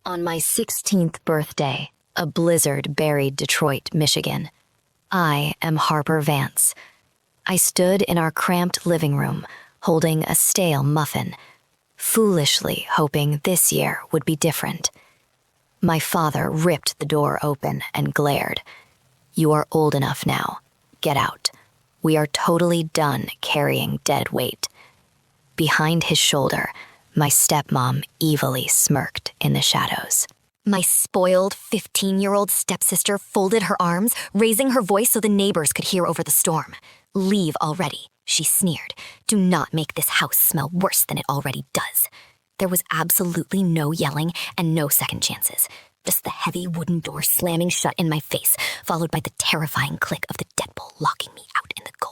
On my 16th birthday, a blizzard buried Detroit, Michigan. I am Harper Vance. I stood in our cramped living room, holding a stale muffin, foolishly hoping this year would be different. My father ripped the door open and glared. "You are old enough now. Get out. We are totally done carrying dead weight." Behind his shoulder, my stepmom evilly smirked in the shadows. My spoiled 15-year-old stepsister folded her arms, raising her voice so the neighbors could hear over the storm. "Leave already," she sneered. "Do not make this house smell worse than it already does." There was absolutely no yelling and no second chances. Just the heavy wooden door slamming shut in my face, followed by the terrifying click of the deadbolt locking me out in the cold.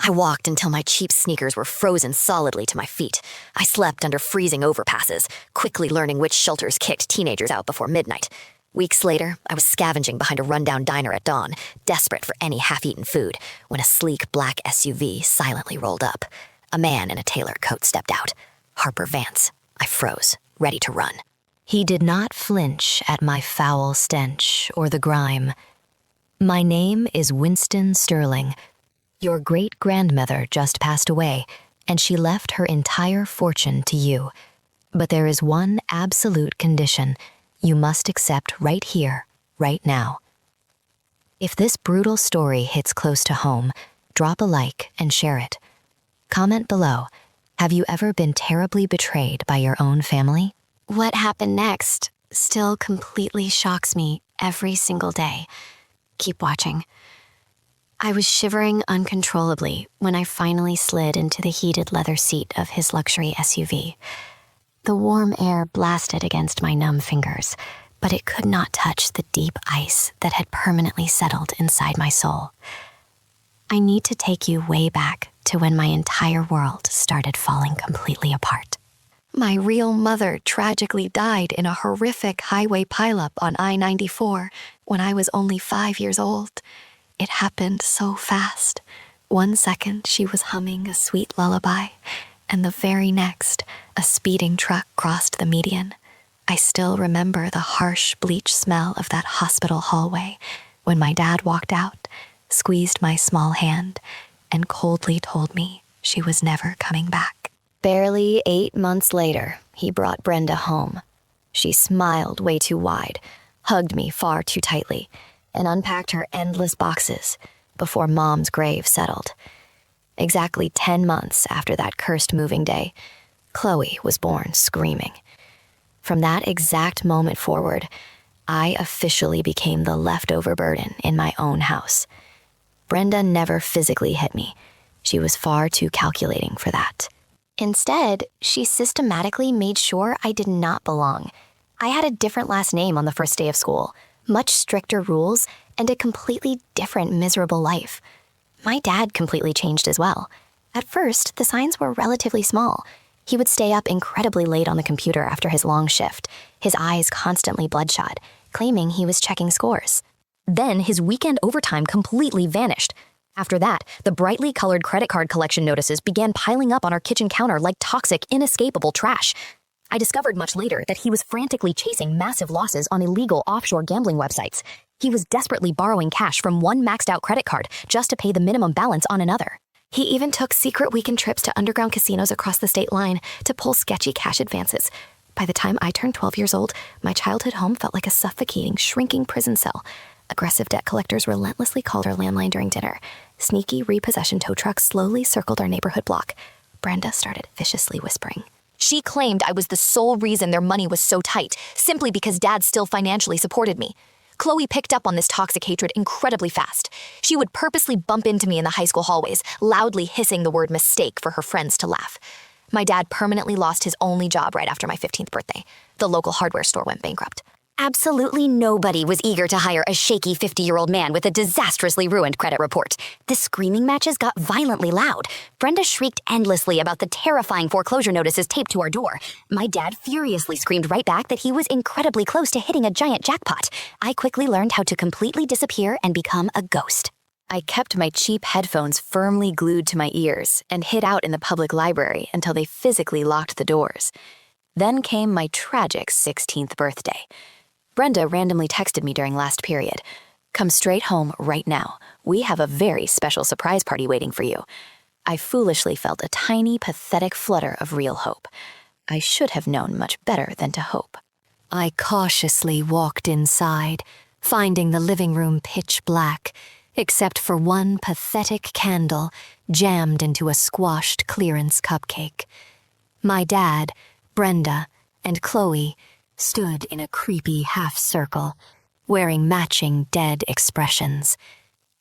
I walked until my cheap sneakers were frozen solidly to my feet. I slept under freezing overpasses, quickly learning which shelters kicked teenagers out before midnight. Weeks later, I was scavenging behind a rundown diner at dawn, desperate for any half-eaten food, when a sleek black SUV silently rolled up. A man in a tailored coat stepped out. Harper Vance. I froze, ready to run. He did not flinch at my foul stench or the grime. "My name is Winston Sterling. Your great-grandmother just passed away, and she left her entire fortune to you. But there is one absolute condition you must accept right here, right now." If this brutal story hits close to home, drop a like and share it. Comment below, have you ever been terribly betrayed by your own family? What happened next still completely shocks me every single day. Keep watching. I was shivering uncontrollably when I finally slid into the heated leather seat of his luxury SUV. The warm air blasted against my numb fingers, but it could not touch the deep ice that had permanently settled inside my soul. I need to take you way back to when my entire world started falling completely apart. My real mother tragically died in a horrific highway pileup on I-94 when I was only 5 years old. It happened so fast. 1 second, she was humming a sweet lullaby, and the very next, a speeding truck crossed the median. I still remember the harsh bleach smell of that hospital hallway when my dad walked out, squeezed my small hand, and coldly told me she was never coming back. Barely 8 months later, he brought Brenda home. She smiled way too wide, hugged me far too tightly, and unpacked her endless boxes before Mom's grave settled. Exactly 10 months after that cursed moving day, Chloe was born screaming. From that exact moment forward, I officially became the leftover burden in my own house. Brenda never physically hit me. She was far too calculating for that. Instead, she systematically made sure I did not belong. I had a different last name on the first day of school, much stricter rules, and a completely different miserable life. My dad completely changed as well. At first, the signs were relatively small. He would stay up incredibly late on the computer after his long shift, his eyes constantly bloodshot, claiming he was checking scores. Then his weekend overtime completely vanished. After that, the brightly colored credit card collection notices began piling up on our kitchen counter like toxic, inescapable trash. I discovered much later that he was frantically chasing massive losses on illegal offshore gambling websites. He was desperately borrowing cash from one maxed-out credit card just to pay the minimum balance on another. He even took secret weekend trips to underground casinos across the state line to pull sketchy cash advances. By the time I turned 12 years old, my childhood home felt like a suffocating, shrinking prison cell. Aggressive debt collectors relentlessly called our landline during dinner. Sneaky repossession tow trucks slowly circled our neighborhood block. Brenda started viciously whispering. She claimed I was the sole reason their money was so tight, simply because Dad still financially supported me. Chloe picked up on this toxic hatred incredibly fast. She would purposely bump into me in the high school hallways, loudly hissing the word mistake for her friends to laugh. My dad permanently lost his only job right after my 15th birthday. The local hardware store went bankrupt. Absolutely nobody was eager to hire a shaky 50-year-old man with a disastrously ruined credit report. The screaming matches got violently loud. Brenda shrieked endlessly about the terrifying foreclosure notices taped to our door. My dad furiously screamed right back that he was incredibly close to hitting a giant jackpot. I quickly learned how to completely disappear and become a ghost. I kept my cheap headphones firmly glued to my ears and hid out in the public library until they physically locked the doors. Then came my tragic 16th birthday. Brenda randomly texted me during last period. "Come straight home right now. We have a very special surprise party waiting for you." I foolishly felt a tiny, pathetic flutter of real hope. I should have known much better than to hope. I cautiously walked inside, finding the living room pitch black, except for one pathetic candle jammed into a squashed clearance cupcake. My dad, Brenda, and Chloe stood in a creepy half-circle, wearing matching dead expressions.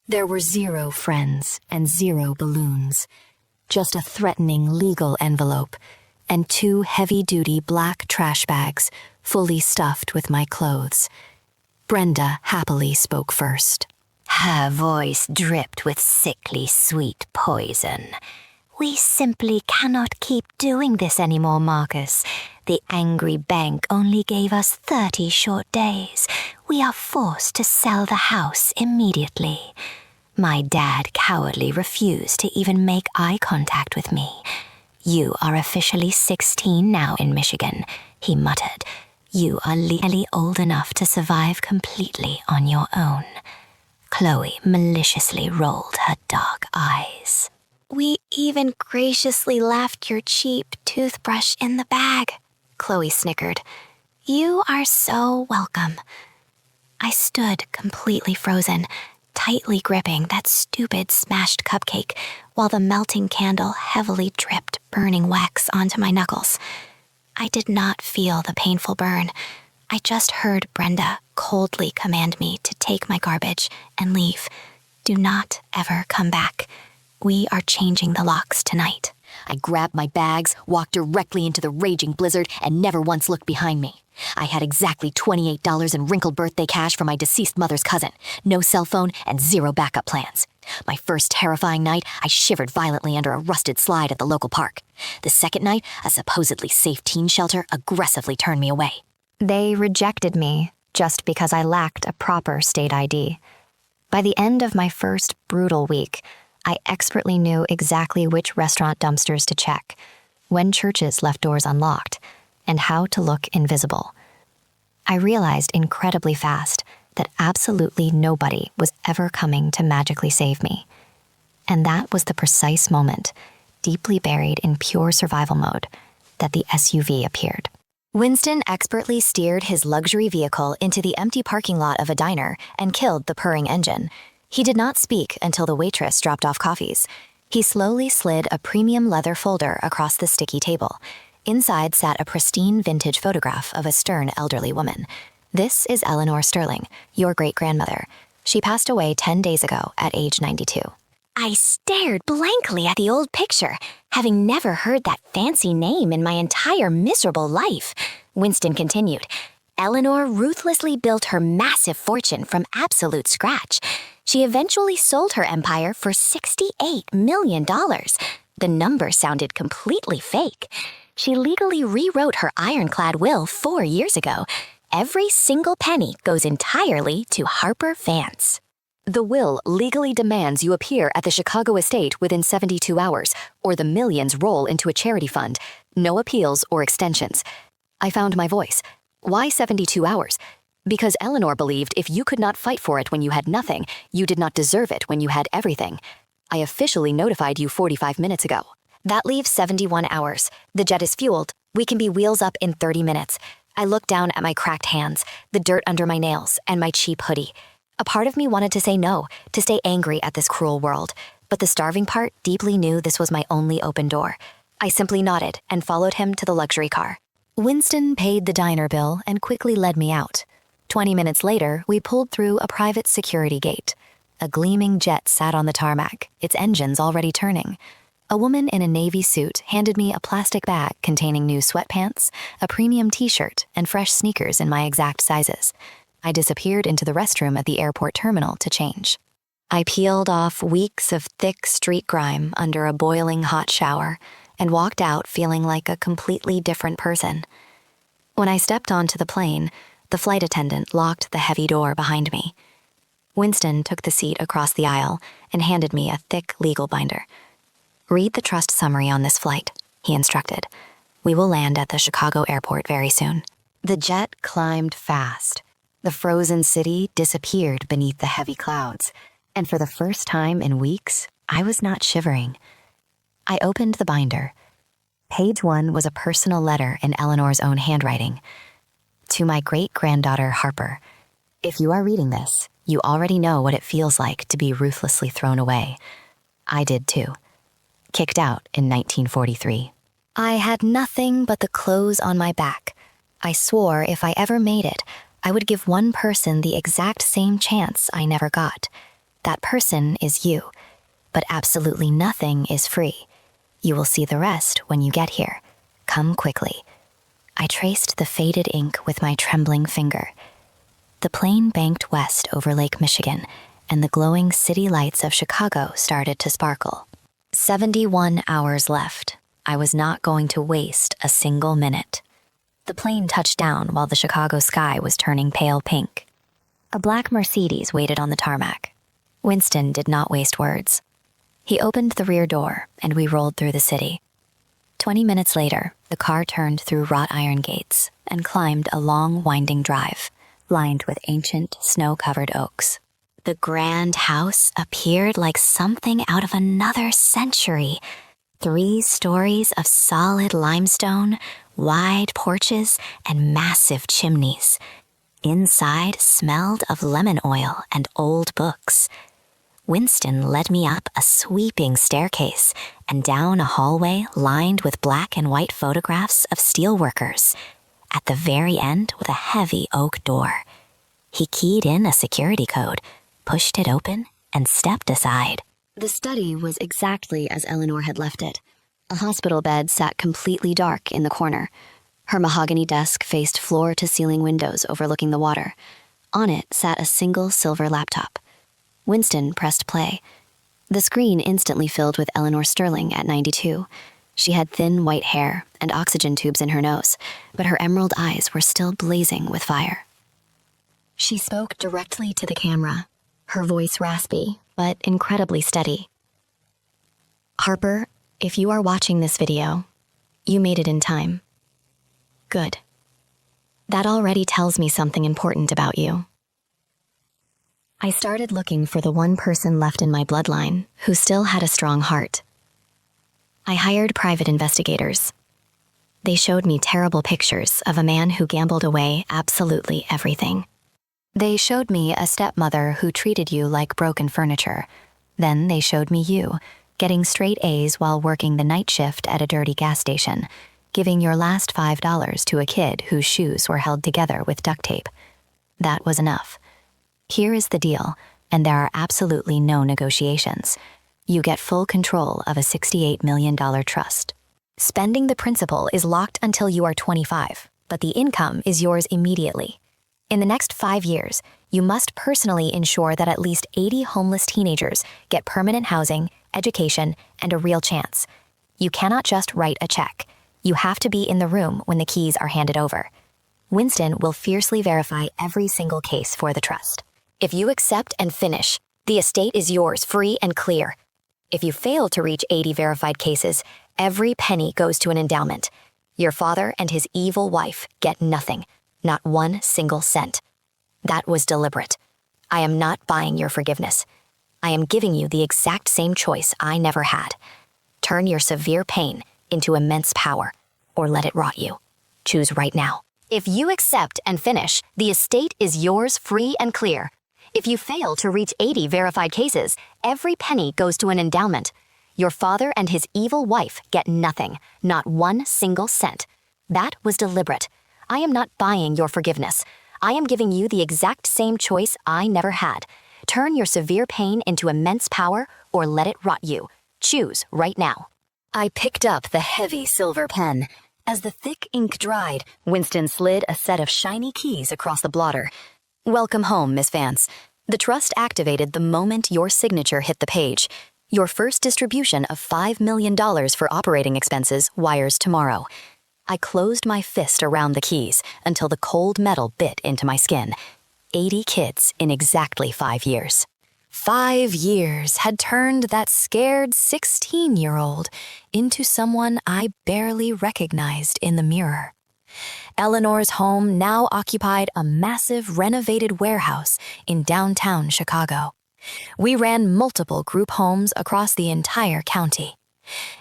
There were 0 friends and 0 balloons, just a threatening legal envelope and 2 heavy-duty black trash bags fully stuffed with my clothes. Brenda happily spoke first. Her voice dripped with sickly sweet poison. "We simply cannot keep doing this anymore, Marcus. The angry bank only gave us 30 short days. We are forced to sell the house immediately." My dad cowardly refused to even make eye contact with me. "You are officially 16 now in Michigan," he muttered. "You are legally old enough to survive completely on your own." Chloe maliciously rolled her dark eyes. "We even graciously left your cheap toothbrush in the bag," Chloe snickered. "You are so welcome." I stood completely frozen, tightly gripping that stupid smashed cupcake while the melting candle heavily dripped burning wax onto my knuckles. I did not feel the painful burn. I just heard Brenda coldly command me to take my garbage and leave. "Do not ever come back. We are changing the locks tonight." I grabbed my bags, walked directly into the raging blizzard, and never once looked behind me. I had exactly $28 in wrinkled birthday cash from my deceased mother's cousin, no cell phone, and 0 backup plans. My first terrifying night, I shivered violently under a rusted slide at the local park. The second night, a supposedly safe teen shelter aggressively turned me away. They rejected me just because I lacked a proper state ID. By the end of my first brutal week, I expertly knew exactly which restaurant dumpsters to check, when churches left doors unlocked, and how to look invisible. I realized incredibly fast that absolutely nobody was ever coming to magically save me. And that was the precise moment, deeply buried in pure survival mode, that the SUV appeared. Winston expertly steered his luxury vehicle into the empty parking lot of a diner and killed the purring engine. He did not speak until the waitress dropped off coffees. He slowly slid a premium leather folder across the sticky table. Inside sat a pristine vintage photograph of a stern elderly woman. "This is Eleanor Sterling, your great-grandmother. She passed away 10 days ago at age 92. I stared blankly at the old picture, having never heard that fancy name in my entire miserable life. Winston continued. "Eleanor ruthlessly built her massive fortune from absolute scratch. She eventually sold her empire for $68 million. The number sounded completely fake. She legally rewrote her ironclad will 4 years ago. Every single penny goes entirely to Harper Vance. The will legally demands you appear at the Chicago estate within 72 hours, or the millions roll into a charity fund. No appeals or extensions." I found my voice. Why 72 hours? Because Eleanor believed if you could not fight for it when you had nothing, you did not deserve it when you had everything. I officially notified you 45 minutes ago. That leaves 71 hours. The jet is fueled. We can be wheels up in 30 minutes. I looked down at my cracked hands, the dirt under my nails, and my cheap hoodie. A part of me wanted to say no, to stay angry at this cruel world, but the starving part deeply knew this was my only open door. I simply nodded and followed him to the luxury car. Winston paid the diner bill and quickly led me out. 20 minutes later, we pulled through a private security gate. A gleaming jet sat on the tarmac, its engines already turning. A woman in a navy suit handed me a plastic bag containing new sweatpants, a premium t-shirt, and fresh sneakers in my exact sizes. I disappeared into the restroom at the airport terminal to change. I peeled off weeks of thick street grime under a boiling hot shower and walked out feeling like a completely different person. When I stepped onto the plane, the flight attendant locked the heavy door behind me. Winston took the seat across the aisle and handed me a thick legal binder. "Read the trust summary on this flight," he instructed. We will land at the Chicago airport very soon." The jet climbed fast. The frozen city disappeared beneath the heavy clouds, and for the first time in weeks, I was not shivering. I opened the binder. Page 1 was a personal letter in Eleanor's own handwriting. To my great-granddaughter, Harper. If you are reading this, you already know what it feels like to be ruthlessly thrown away. I did too. Kicked out in 1943. I had nothing but the clothes on my back. I swore if I ever made it, I would give one person the exact same chance I never got. That person is you. But absolutely nothing is free. You will see the rest when you get here. Come quickly. I traced the faded ink with my trembling finger. The plane banked west over Lake Michigan, and the glowing city lights of Chicago started to sparkle. 71 hours left. I was not going to waste a single minute. The plane touched down while the Chicago sky was turning pale pink. A black Mercedes waited on the tarmac. Winston did not waste words. He opened the rear door, and we rolled through the city. 20 minutes later, the car turned through wrought iron gates and climbed a long, winding drive, lined with ancient, snow-covered oaks. The grand house appeared like something out of another century. 3 stories of solid limestone, wide porches, and massive chimneys. Inside smelled of lemon oil and old books. Winston led me up a sweeping staircase and down a hallway lined with black and white photographs of steelworkers. At the very end was a heavy oak door. He keyed in a security code, pushed it open, and stepped aside. The study was exactly as Eleanor had left it. A hospital bed sat completely dark in the corner. Her mahogany desk faced floor-to-ceiling windows overlooking the water. On it sat a single silver laptop. Winston pressed play. The screen instantly filled with Eleanor Sterling at 92. She had thin white hair and oxygen tubes in her nose, but her emerald eyes were still blazing with fire. She spoke directly to the camera, her voice raspy, but incredibly steady. "Harper, if you are watching this video, you made it in time. Good. That already tells me something important about you." I started looking for the one person left in my bloodline who still had a strong heart. I hired private investigators. They showed me terrible pictures of a man who gambled away absolutely everything. They showed me a stepmother who treated you like broken furniture. Then they showed me you, getting straight A's while working the night shift at a dirty gas station, giving your last $5 to a kid whose shoes were held together with duct tape. That was enough. Here is the deal, and there are absolutely no negotiations. You get full control of a $68 million trust. Spending the principal is locked until you are 25, but the income is yours immediately. In the next 5 years, you must personally ensure that at least 80 homeless teenagers get permanent housing, education, and a real chance. You cannot just write a check. You have to be in the room when the keys are handed over. Winston will fiercely verify every single case for the trust. If you accept and finish, the estate is yours free and clear. If you fail to reach 80 verified cases, every penny goes to an endowment. Your father and his evil wife get nothing, not 1 single cent. That was deliberate. I am not buying your forgiveness. I am giving you the exact same choice I never had. Turn your severe pain into immense power, or let it rot you. Choose right now. If you accept and finish, the estate is yours free and clear. If you fail to reach 80 verified cases, every penny goes to an endowment. Your father and his evil wife get nothing, not 1 single cent. That was deliberate. I am not buying your forgiveness. I am giving you the exact same choice I never had. Turn your severe pain into immense power, or let it rot you. Choose right now. I picked up the heavy silver pen. As the thick ink dried, Winston slid a set of shiny keys across the blotter. Welcome home, Miss Vance. The trust activated the moment your signature hit the page. Your first distribution of $5 million for operating expenses wires tomorrow. I closed my fist around the keys until the cold metal bit into my skin. 80 kids in exactly 5 years. 5 years had turned that scared 16-year-old into someone I barely recognized in the mirror. Eleanor's home now occupied a massive renovated warehouse in downtown Chicago. We ran multiple group homes across the entire county.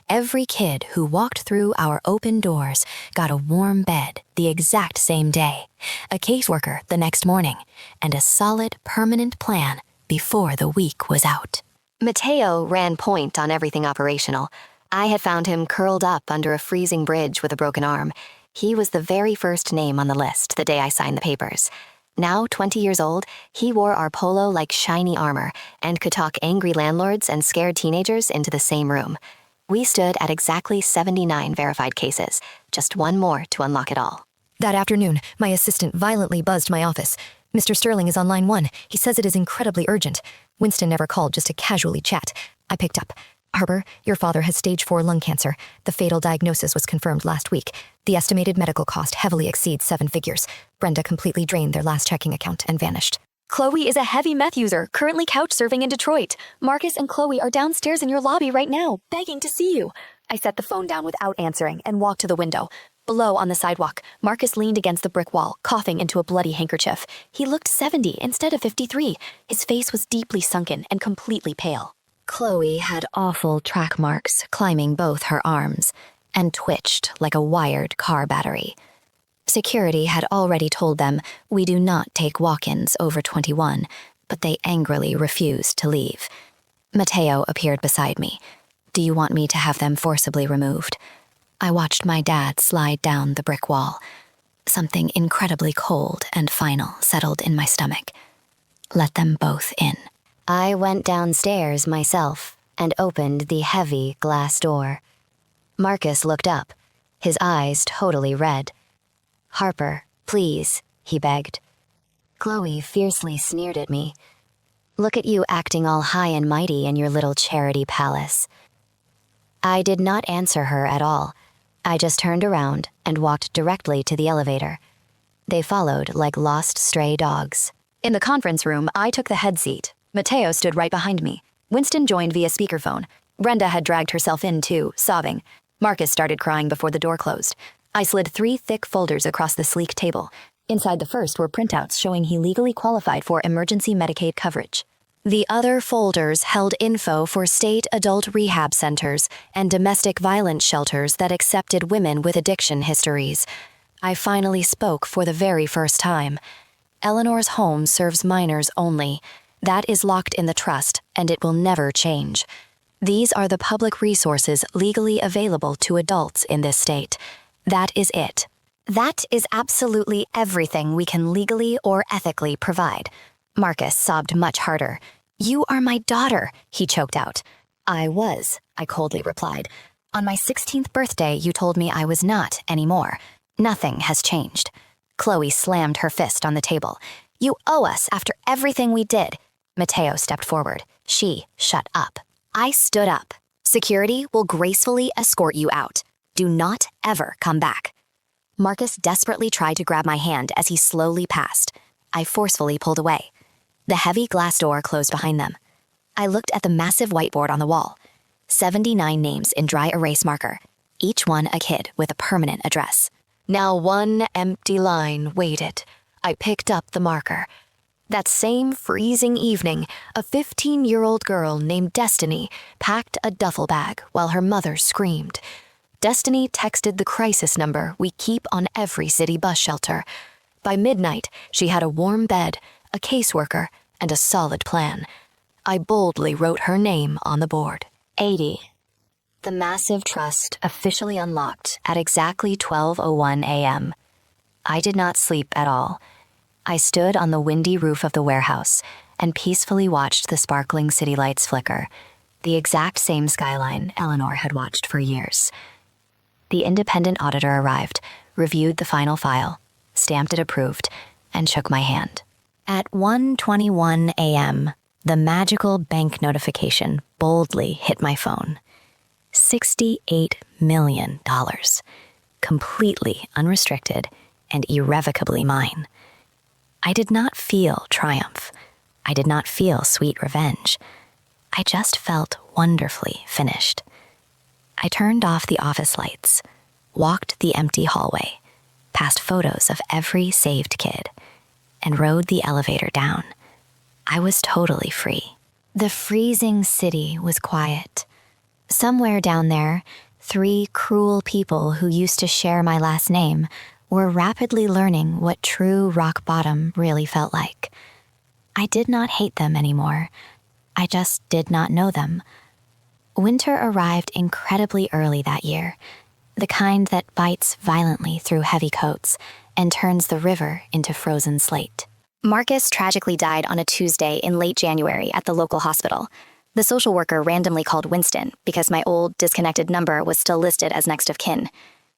Every kid who walked through our open doors got a warm bed the exact same day, a caseworker the next morning, and a solid, permanent plan before the week was out. Mateo ran point on everything operational. I had found him curled up under a freezing bridge with a broken arm. He was the very first name on the list the day I signed the papers. Now 20 years old, he wore our polo like shiny armor and could talk angry landlords and scared teenagers into the same room. We stood at exactly 79 verified cases, just one more to unlock it all. That afternoon, my assistant violently buzzed my office. Mr. Sterling is on line 1. He says it is incredibly urgent. Winston never called just to casually chat. I picked up. Harper, your father has stage 4 lung cancer. The fatal diagnosis was confirmed last week. The estimated medical cost heavily exceeds 7 figures. Brenda completely drained their last checking account and vanished. Chloe is a heavy meth user, currently couch surfing in Detroit. Marcus and Chloe are downstairs in your lobby right now, begging to see you. I set the phone down without answering and walked to the window. Below on the sidewalk, Marcus leaned against the brick wall, coughing into a bloody handkerchief. He looked 70 instead of 53. His face was deeply sunken and completely pale. Chloe had awful track marks climbing both her arms and twitched like a wired car battery. Security had already told them we do not take walk-ins over 21, but they angrily refused to leave. Mateo appeared beside me. Do you want me to have them forcibly removed? I watched my dad slide down the brick wall. Something incredibly cold and final settled in my stomach. Let them both in. I went downstairs myself and opened the heavy glass door. Marcus looked up, his eyes totally red. Harper, please, he begged. Chloe fiercely sneered at me. Look at you acting all high and mighty in your little charity palace. I did not answer her at all. I just turned around and walked directly to the elevator. They followed like lost stray dogs. In the conference room, I took the head seat. Mateo stood right behind me. Winston joined via speakerphone. Brenda had dragged herself in too, sobbing. Marcus started crying before the door closed. I slid 3 thick folders across the sleek table. Inside the first were printouts showing he legally qualified for emergency Medicaid coverage. The other folders held info for state adult rehab centers and domestic violence shelters that accepted women with addiction histories. I finally spoke for the very first time. Eleanor's home serves minors only. That is locked in the trust, and it will never change. These are the public resources legally available to adults in this state. That is it. That is absolutely everything we can legally or ethically provide. Marcus sobbed much harder. You are my daughter, he choked out. I was, I coldly replied. On my 16th birthday, you told me I was not anymore. Nothing has changed. Chloe slammed her fist on the table. You owe us after everything we did. Mateo stepped forward. She shut up. I stood up. Security will gracefully escort you out. Do not ever come back. Marcus desperately tried to grab my hand as he slowly passed. I forcefully pulled away. The heavy glass door closed behind them. I looked at the massive whiteboard on the wall. 79 names in dry erase marker, each one a kid with a permanent address. Now one empty line waited. I picked up the marker. That same freezing evening, a 15-year-old girl named Destiny packed a duffel bag while her mother screamed. Destiny texted the crisis number we keep on every city bus shelter. By midnight, she had a warm bed, a caseworker, and a solid plan. I boldly wrote her name on the board. 80. The massive trust officially unlocked at exactly 12:01 a.m. I did not sleep at all. I stood on the windy roof of the warehouse and peacefully watched the sparkling city lights flicker, the exact same skyline Eleanor had watched for years. The independent auditor arrived, reviewed the final file, stamped it approved, and shook my hand. At 1:21 a.m., the magical bank notification boldly hit my phone. $68 million. Completely unrestricted and irrevocably mine. I did not feel triumph. I did not feel sweet revenge. I just felt wonderfully finished. I turned off the office lights, walked the empty hallway, past photos of every saved kid, and rode the elevator down. I was totally free. The freezing city was quiet. Somewhere down there, 3 cruel people who used to share my last name were rapidly learning what true rock bottom really felt like. I did not hate them anymore. I just did not know them. Winter arrived incredibly early that year, the kind that bites violently through heavy coats and turns the river into frozen slate. Marcus tragically died on a Tuesday in late January at the local hospital. The social worker randomly called Winston because my old, disconnected number was still listed as next of kin.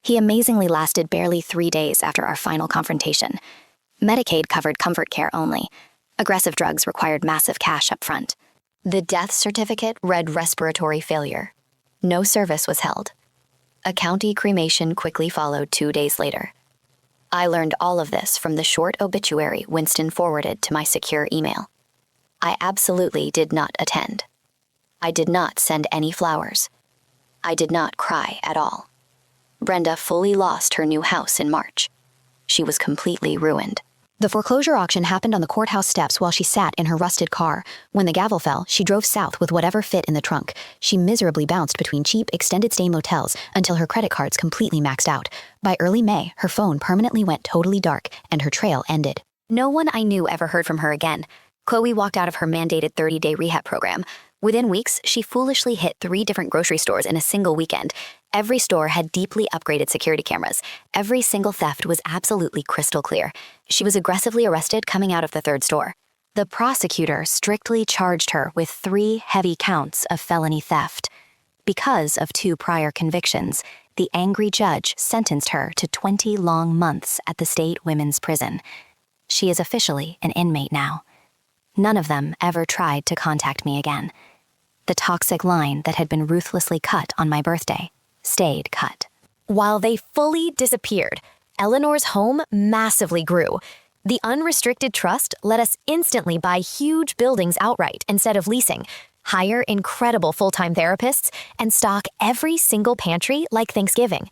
He amazingly lasted barely 3 days after our final confrontation. Medicaid covered comfort care only. Aggressive drugs required massive cash up front. The death certificate read respiratory failure. No service was held. A county cremation quickly followed 2 days later. I learned all of this from the short obituary Winston forwarded to my secure email. I absolutely did not attend. I did not send any flowers. I did not cry at all. Brenda fully lost her new house in March. She was completely ruined. The foreclosure auction happened on the courthouse steps while she sat in her rusted car. When the gavel fell, she drove south with whatever fit in the trunk. She miserably bounced between cheap, extended-stay motels until her credit cards completely maxed out. By early May, her phone permanently went totally dark, and her trail ended. No one I knew ever heard from her again. Chloe walked out of her mandated 30-day rehab program. Within weeks, she foolishly hit 3 different grocery stores in a single weekend. Every store had deeply upgraded security cameras. Every single theft was absolutely crystal clear. She was aggressively arrested coming out of the 3rd store. The prosecutor strictly charged her with 3 heavy counts of felony theft. Because of 2 prior convictions, the angry judge sentenced her to 20 long months at the state women's prison. She is officially an inmate now. None of them ever tried to contact me again. The toxic line that had been ruthlessly cut on my birthday stayed cut. While they fully disappeared, Eleanor's home massively grew. The unrestricted trust let us instantly buy huge buildings outright instead of leasing, hire incredible full-time therapists, and stock every single pantry like Thanksgiving.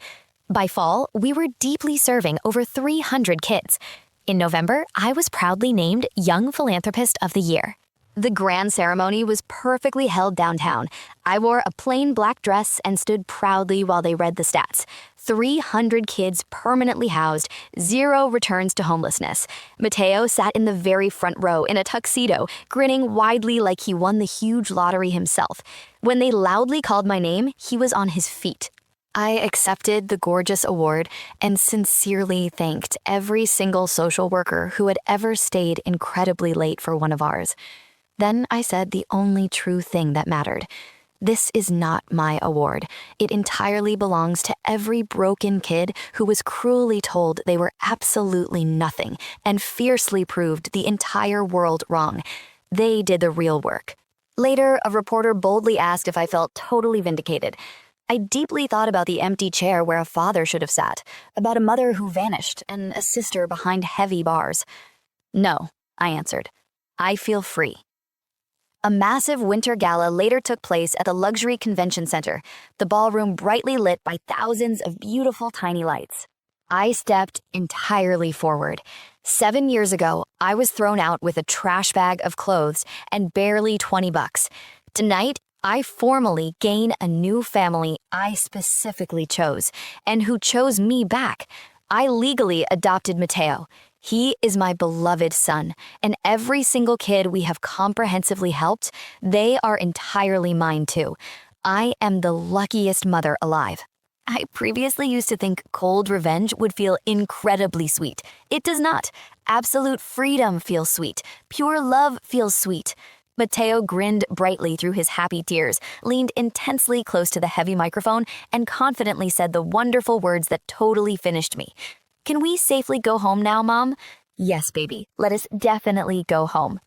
By fall, we were deeply serving over 300 kids. In November, I was proudly named Young Philanthropist of the Year. The grand ceremony was perfectly held downtown. I wore a plain black dress and stood proudly while they read the stats. 300 kids permanently housed, 0 returns to homelessness. Mateo sat in the very front row in a tuxedo, grinning widely like he won the huge lottery himself. When they loudly called my name, he was on his feet. I accepted the gorgeous award and sincerely thanked every single social worker who had ever stayed incredibly late for one of ours. Then I said the only true thing that mattered. This is not my award. It entirely belongs to every broken kid who was cruelly told they were absolutely nothing and fiercely proved the entire world wrong. They did the real work. Later, a reporter boldly asked if I felt totally vindicated. I deeply thought about the empty chair where a father should have sat, about a mother who vanished, and a sister behind heavy bars. No, I answered. I feel free. A massive winter gala later took place at the luxury convention center, the ballroom brightly lit by thousands of beautiful tiny lights. I stepped entirely forward. 7 years ago, I was thrown out with a trash bag of clothes and barely $20. Tonight, I formally gain a new family I specifically chose, and who chose me back. I legally adopted Mateo. He is my beloved son, and every single kid we have comprehensively helped, they are entirely mine too. I am the luckiest mother alive. I previously used to think cold revenge would feel incredibly sweet. It does not. Absolute freedom feels sweet. Pure love feels sweet. Mateo grinned brightly through his happy tears, leaned intensely close to the heavy microphone, and confidently said the wonderful words that totally finished me. Can we safely go home now, Mom? Yes, baby. Let us definitely go home.